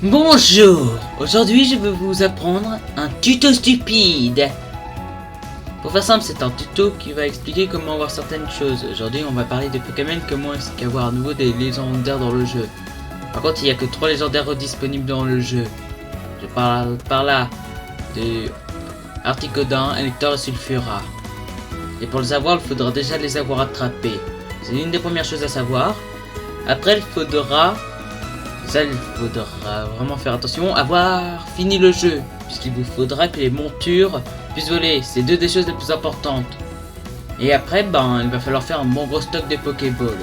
Bonjour. Aujourd'hui je vais vous apprendre un tuto stupide. Pour faire simple, c'est un tuto qui va expliquer comment avoir certaines choses. Aujourd'hui on va parler de Pokémon, comment est-ce qu'avoir à nouveau des légendaires dans le jeu. Par contre il n'y a que 3 légendaires disponibles dans le jeu. Je parle par là de Articodin, Elector et Sulfura. Et pour les avoir, il faudra déjà les avoir attrapés. C'est l'une des premières choses à savoir. Après il faudra vraiment faire attention, avoir fini le jeu, puisqu'il vous faudra que les montures puissent voler, c'est deux des choses les plus importantes. Et après, il va falloir faire un bon gros stock de Pokéball.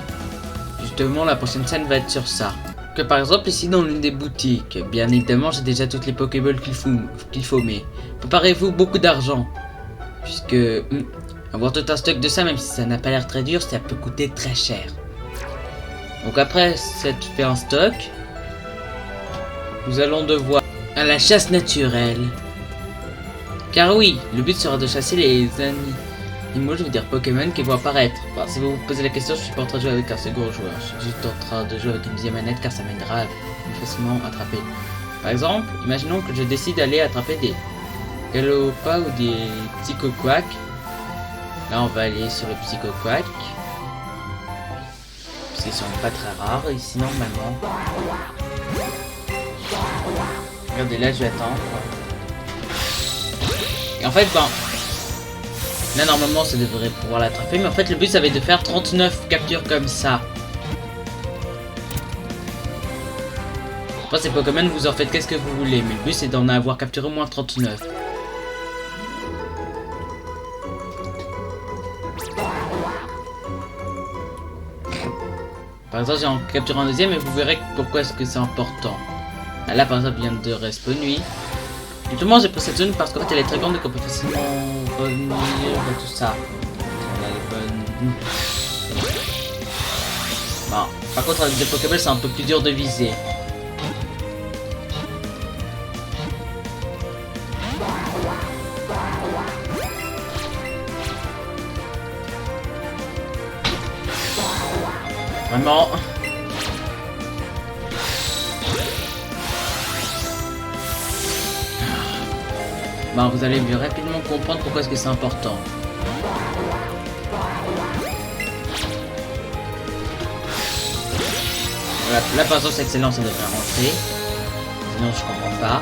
Justement, la prochaine scène va être sur ça. Que par exemple, ici dans l'une des boutiques, bien évidemment, j'ai déjà toutes les Pokéballs qu'il faut, mais préparez-vous beaucoup d'argent, puisque avoir tout un stock de ça, même si ça n'a pas l'air très dur, ça peut coûter très cher. Donc après s'être fait un stock, nous allons devoir à la chasse naturelle. Car oui, le but sera de chasser les animaux, je veux dire Pokémon, qui vont apparaître. Enfin, si vous vous posez la question, je suis pas en train de jouer avec un second joueur. Je suis juste en train de jouer avec une deuxième manette car ça m'aidera à facilement attraper. Par exemple, imaginons que je décide d'aller attraper des Galopa ou des Psychoquack. Là, on va aller sur le Psychoquack. Parce qu'ils sont pas très rares ici normalement. Regardez, là je vais attendre. Et en fait, là normalement ça devrait pouvoir l'attraper, mais en fait le but ça va être de faire 39 captures comme ça. Après ces Pokémon, vous en faites qu'est-ce que vous voulez, mais le but c'est d'en avoir capturé au moins 39. Par exemple, j'ai en capturé un deuxième et vous verrez pourquoi est-ce que c'est important. Là par exemple, il vient de respawn lui. Justement, j'ai pris cette zone parce qu'en fait elle est très grande et qu'on peut facilement revenir et tout ça. On a les bonnes... Bon, par contre avec des Pokéballs c'est un peu plus dur de viser. Vraiment. Vous allez mieux rapidement comprendre pourquoi est-ce que c'est important. Voilà, là par exemple c'est excellent, ça devrait rentrer. Sinon je comprends pas.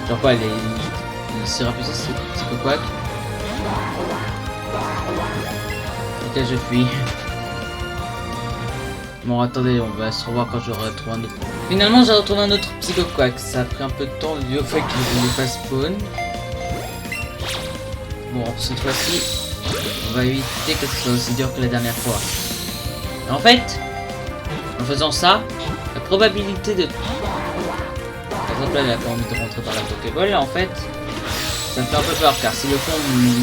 Genre quoi, il sera plus c'est quoi? Ok, je fuis. Bon, attendez, on va se revoir quand j'aurai retrouvé un autre. Finalement, j'ai retrouvé un autre Psychoquack. Ça a pris un peu de temps dû au fait qu'il voulait pas spawn. Bon, cette fois-ci, on va éviter que ce soit aussi dur que la dernière fois. Et en fait, en faisant ça, la probabilité de... Par exemple, là, elle a pas envie de rentrer dans la Pokéball. Là, en fait, ça me fait un peu peur, car si le fond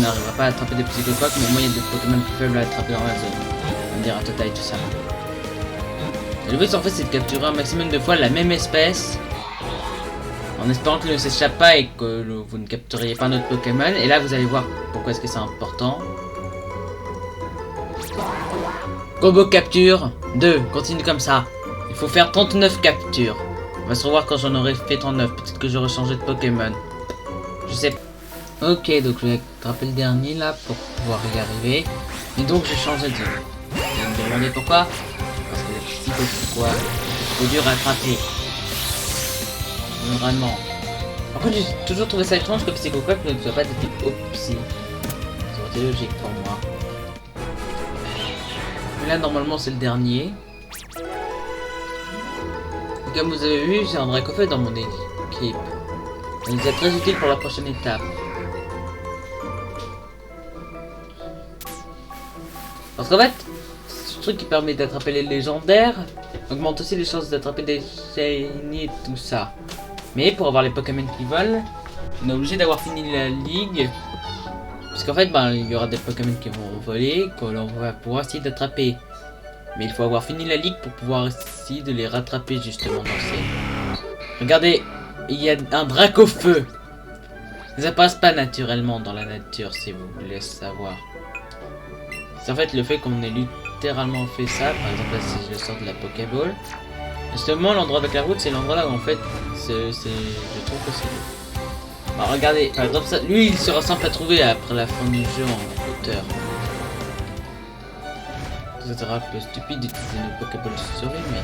n'arrivera pas à attraper des Psychoquacks, mais moi, il y a des Pokémon plus faibles à attraper dans la zone. On va me dire un total et tout ça. Et le but, en fait, c'est de capturer un maximum de fois la même espèce, en espérant qu'il ne s'échappe pas et que vous ne capturiez pas notre Pokémon. Et là, vous allez voir pourquoi est-ce que c'est important. Combo capture 2, continue comme ça. Il faut faire 39 captures. On va se revoir quand j'en aurai fait 39. Peut-être que j'aurai changé de Pokémon. Je sais pas. Ok, donc je vais attraper le dernier là pour pouvoir y arriver. Et donc j'ai changé de zone. Vous allez me demander pourquoi? Parce que les Psychoquacks, c'est trop dur à attraper. Vraiment. Par contre, j'ai toujours trouvé ça étrange que Psychoquack ne soit pas de type Opsy. Ça aurait été logique pour moi. Mais là, normalement, c'est le dernier. Et comme vous avez vu, j'ai un Dracofeu dans mon équipe. Il est très utile pour la prochaine étape. Parce qu'en fait, ce truc qui permet d'attraper les légendaires augmente aussi les chances d'attraper des shiny et tout ça. Mais pour avoir les Pokémon qui volent, on est obligé d'avoir fini la ligue. Parce qu'en fait, il y aura des Pokémon qui vont voler, qu'on va pouvoir essayer d'attraper. Mais il faut avoir fini la ligue pour pouvoir essayer de les rattraper justement dans ces... Regardez, il y a un Dracofeu. Ça passe pas naturellement dans la nature, si vous voulez savoir. C'est en fait le fait qu'on ait littéralement fait ça. Par exemple, là, si je sors de la Pokéball, Justement, l'endroit avec la route, c'est l'endroit là où en fait, je trouve que c'est... Alors regardez, par exemple, ça, lui il sera simple à trouver après la fin du jeu en hauteur. Ça sera un peu stupide d'utiliser nos Pokéball Story, mais...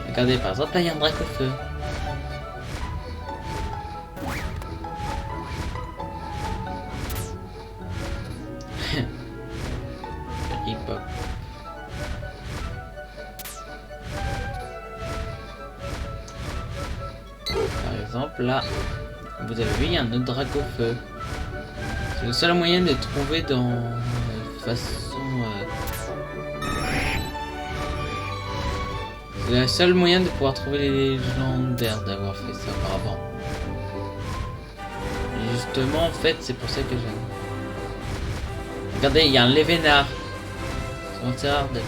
Regardez, par exemple, là il y a un Drac au feu. Hip-hop. Par exemple, là, vous avez vu, il y a un autre Drac au feu. C'est le seul moyen de trouver dans façon... C'est le seul moyen de pouvoir trouver les légendaires d'avoir fait ça auparavant. Et justement, en fait, c'est pour ça que j'aime. Regardez, il y a un Lévénard. C'est rare de...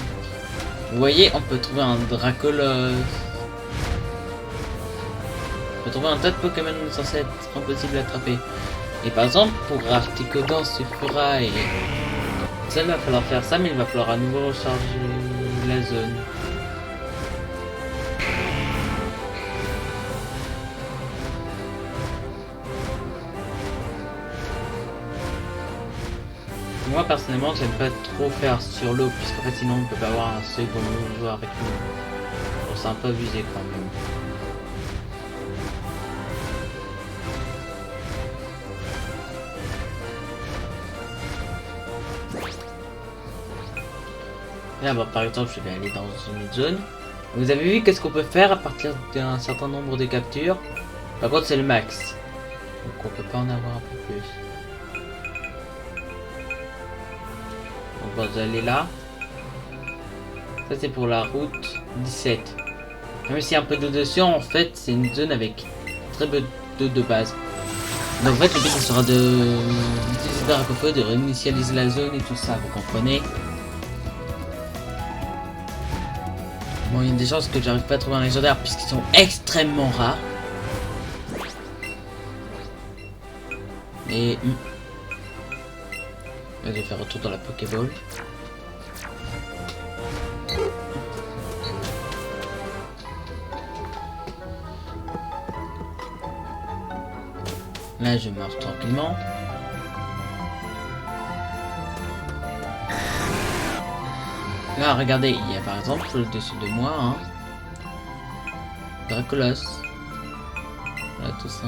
Vous voyez, on peut trouver un Dracolos. On peut trouver un tas de Pokémon censés être impossibles à attraper. Et par exemple, pour Articodon, Sulfura et... Ça, il va falloir faire ça, mais il va falloir à nouveau recharger la zone. Moi personnellement j'aime pas trop faire sur l'eau puisqu'en fait sinon on peut pas avoir un second joueur avec nous. Bon, c'est un peu abusé quand même. Là bah, par exemple je vais aller dans une zone. Vous avez vu qu'est-ce qu'on peut faire à partir d'un certain nombre de captures. Par contre c'est le max. Donc on peut pas en avoir un peu plus. Donc vous allez là. Ça c'est pour la route 17. Même s'il y a un peu d'eau dessus, en fait c'est une zone avec très peu d'eau de base. Donc en fait le but ça sera d'utiliser Drac au feu, de réinitialiser la zone et tout ça, vous comprenez. Bon, il y a des chances que j'arrive pas à trouver un légendaire puisqu'ils sont extrêmement rares. Et... Là, je vais faire retour dans la Pokéball. Là, je marche tranquillement. Là, regardez, il y a par exemple au-dessus de moi, hein, Dracolos. Voilà, tout ça.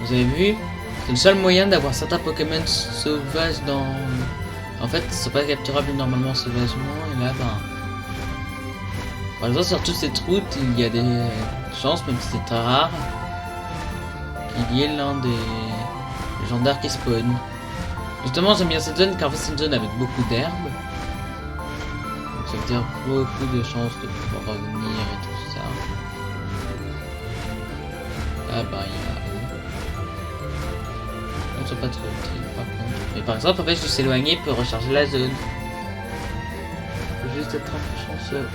Vous avez vu? C'est le seul moyen d'avoir certains Pokémon sauvages dans... En fait, ils sont pas capturables normalement sauvagement, et là, ben... Par exemple, sur toute cette route, il y a des chances, même si c'est très rare, qu'il y ait l'un des légendaires qui spawn. Justement, j'aime bien cette zone, car en fait, c'est une zone avec beaucoup d'herbes. Donc ça veut dire beaucoup de chances de pouvoir revenir et tout ça. Ah bah, il y a... Ils sont pas trop utiles, par contre. Mais par exemple, en fait, je suis éloigné pour recharger la zone. Faut juste être un peu chanceux.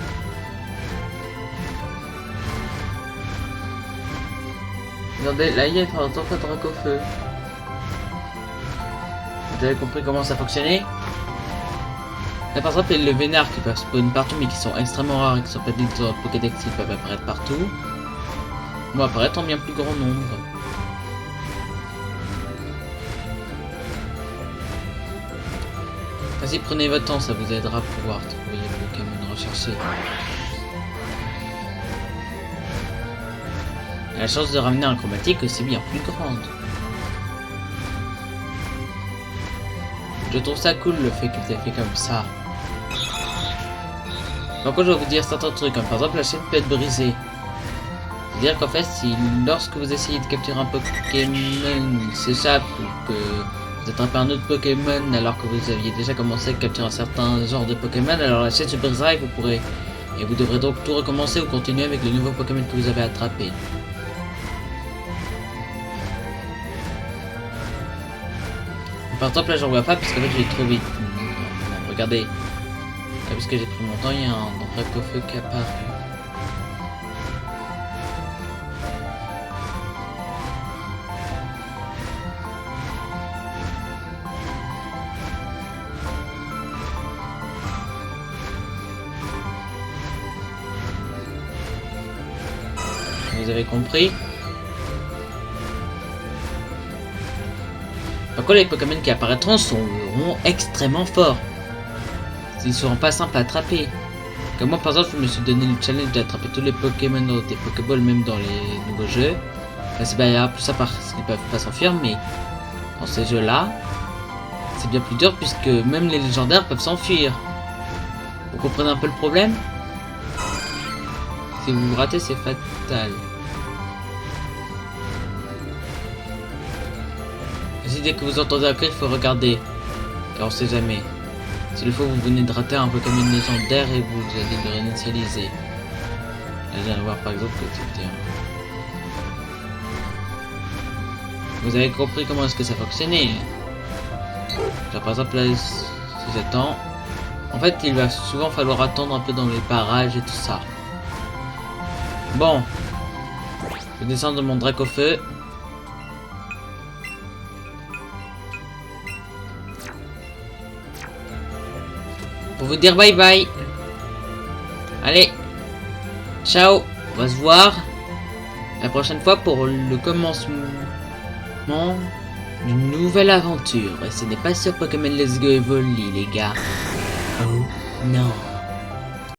Regardez, là il y a par exemple un Drac au feu. Vous avez compris comment ça fonctionnait? Là par exemple, il y a le Vénard qui peuvent spawn partout mais qui sont extrêmement rares et qui sont pas des dans le Pokédex, ils peuvent apparaître partout. Ils vont apparaître en bien plus grand nombre. Vas-y, prenez votre temps, ça vous aidera à pouvoir trouver le Pokémon recherché. La chance de ramener un chromatique aussi bien plus grande. Je trouve ça cool le fait qu'ils aient fait comme ça. Donc je vais vous dire certains trucs, comme par exemple la chaîne peut être brisée. C'est-à-dire qu'en fait, si lorsque vous essayez de capturer un Pokémon s'échappe ou que vous attrapez un autre Pokémon alors que vous aviez déjà commencé à capturer un certain genre de Pokémon, alors la chaîne se brisera et vous devrez donc tout recommencer ou continuer avec le nouveau Pokémon que vous avez attrapé. Par exemple là j'en vois pas parce qu'en fait je vais trop vite. Regardez. Là, parce que j'ai pris mon temps, il y a un Drac au feu qui apparaît. vous avez compris. Par contre, les Pokémon qui apparaîtront seront extrêmement forts. Ils seront pas simples à attraper. Comme moi, par exemple, je me suis donné le challenge d'attraper tous les Pokémon des Pokéballs, même dans les nouveaux jeux. Enfin, c'est bien plus ça parce qu'ils peuvent pas s'enfuir, mais dans ces jeux-là, c'est bien plus dur puisque même les légendaires peuvent s'enfuir. Vous comprenez un peu le problème? Si vous ratez, c'est fatal. Ainsi, dès que vous entendez un cri, il faut regarder. Car on sait jamais. S'il faut, vous venez de rater un Pokémon légendaire et vous allez le réinitialiser. Là, je viens de voir par exemple que c'était... Vous avez compris comment est-ce que ça fonctionnait. Genre, par exemple, là, si j'attends... En fait, il va souvent falloir attendre un peu dans les parages et tout ça. Bon. Je descends de mon drac au feu. Pour vous dire bye bye. Allez. Ciao. On va se voir la prochaine fois pour le commencement d'une nouvelle aventure. Et ce n'est pas sur Pokémon Let's Go Evoli, les gars. Oh non.